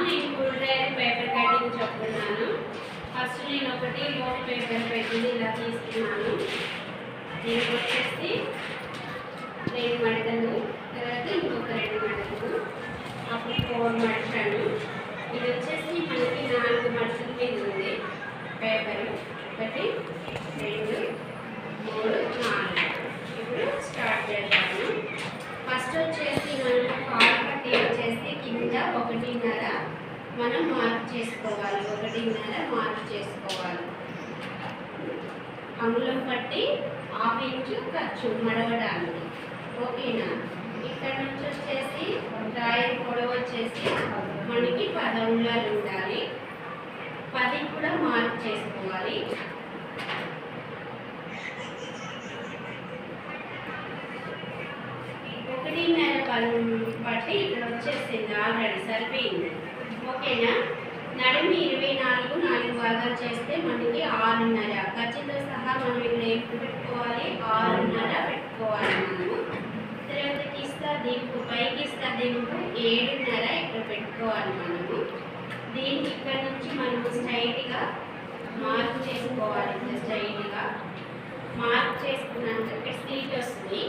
నేను full dryer paper cutting చెప్తున్నాను. First నేను ఒకటి లోన్ పేపర్ పెట్టింది ఇలా తీసుకున్నాను. దీనికి వచ్చేసి 2 మడతలు, తర్వాత ఇంకొక 2 మడతలు, అప్పుడు 4 మడతాను. ఇది వచ్చేసి మనకి 4 మడతల మీద ఉంది పేపర్. 1 2 3 4. ఇప్పుడు స్టార్ట్ చేద్దాము. ఫస్ట్ వచ్చేసి మనం కాల్ పట్టి వచ్చేసి కింద 1.5 మనం మార్క్ చేసుకోవాలి. 1.5 మార్క్ చేసుకోవాలి. అంగుళం పట్టి 1/2 ఇంచు ఖర్చు మడవడానికి. ఓకేనా? ఇక్కడ నుంచి వచ్చేసి డ్రాయర్ పొడవు వచ్చేసి మనకి 10 అంగుళాలు ఉండాలి. 10 కూడా మార్క్ చేసుకోవాలి. బట్టి ఇక్కడ వచ్చేసింది, ఆల్రెడీ సరిపోయింది. ఓకేనా? నడిమి 24 4 భాగాలు చేస్తే మనకి 6.5 ఖర్చుతో సహా మనం ఇక్కడ ఏం పెట్టుకోవాలి? 6.5 పెట్టుకోవాలి మనము. తర్వాత కిస్తా దింపు, పైకి ఇస్తా దింపు 7.5 ఇక్కడ పెట్టుకోవాలి మనము. దీనికి ఇక్కడ నుంచి మనము స్ట్రైట్గా మార్క్ చేసుకోవాలి. స్ట్రైట్గా మార్క్ చేసుకున్నాక ఇక్కడ సీట్ వస్తుంది.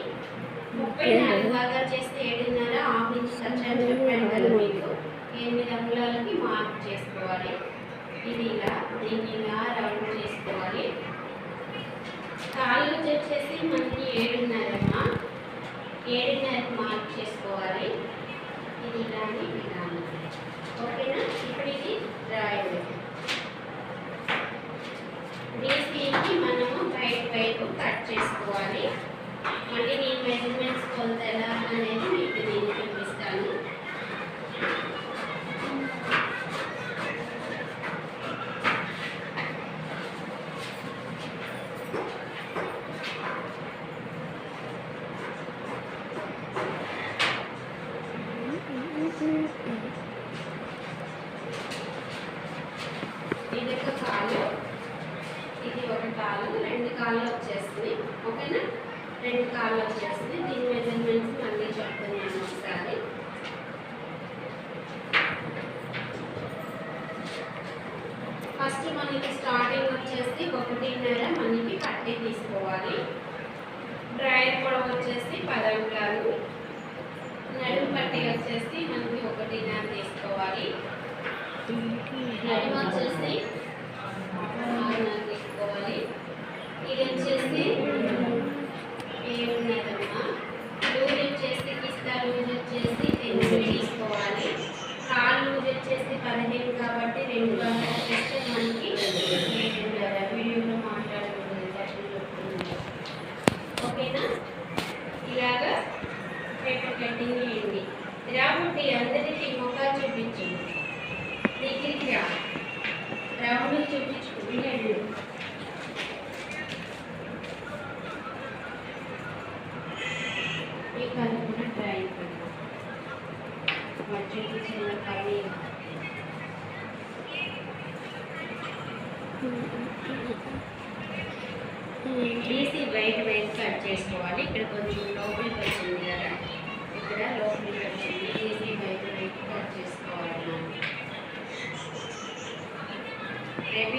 34 భాగాలు చేస్తే 7.5 1/2 ఇంచు ఖర్చు చెప్పాను కదా మీకు. 8 అంగుళాలకి మార్క్ చేసుకోవాలి. ఇది ఇలా దీన్ని ఇలా రౌండ్ చేసుకోవాలి. కాళ్ళు వచ్చేసి మనకి 7.5 7.5కి మార్క్ చేసుకోవాలి. ఇది ఇలాని ఇలాని. ఓకేనా? ఇప్పుడు ఇది డ్రాయింగ్. దీనికి మనము వైపు కట్ చేసుకోవాలి. మళ్ళీ నేను మెజర్మెంట్స్ కొలత ఎలా అనేది మీకు నేను చూపిస్తాను. ఇది ఒక కాలు, ఇది ఒక కాలు, 2 కాళ్ళు వచ్చేస్తుంది. ఓకేనా? 2 కాళ్ళు వచ్చేస్తుంది. దీని మెజర్మెంట్స్ మళ్ళీ చెప్తున్నాను ఒకసారి. ఫస్ట్ మనకి స్టార్టింగ్ వచ్చేసి 1.5 మనకి పట్టి తీసుకోవాలి. డ్రాయర్ పొడవు వచ్చేసి 10 అంగుళాలు. నడుము పట్టి వచ్చేసి మనకి 1.5 తీసుకోవాలి. నడుము వచ్చేసి 6.5 తీసుకోవాలి. ఇది వచ్చేసి 7.5. లూజ్ వచ్చేసి కిస్తా లూజ్ వచ్చేసి 8 తీసుకోవాలి. కాలు లూజ్ వచ్చేసి 15 కాబట్టి 2 భాగాలు చేస్తే మనకి 7.5. వీడియోలో మాట్లాడుతుంది. ఓకేనా? ఇలాగా పేపర్ కటింగ్ చేయండి. రాబట్టి అందరికీ ముఖాలు చూపించు. దగ్గరికి రౌండ్ చూపించుకుంటే ఈ కళ్ళు కూడా ట్రై అయిపోయింది. మధ్యకి చిన్న కళ్ళు తీసి వైట్ కట్ చేసుకోవాలి. ఇక్కడ కొంచెం లోపలికి వచ్చింది కదా, ఇక్కడ లోపలికి వచ్చింది. తీసి వైట్ కట్ చేసుకోవాలి. రేపు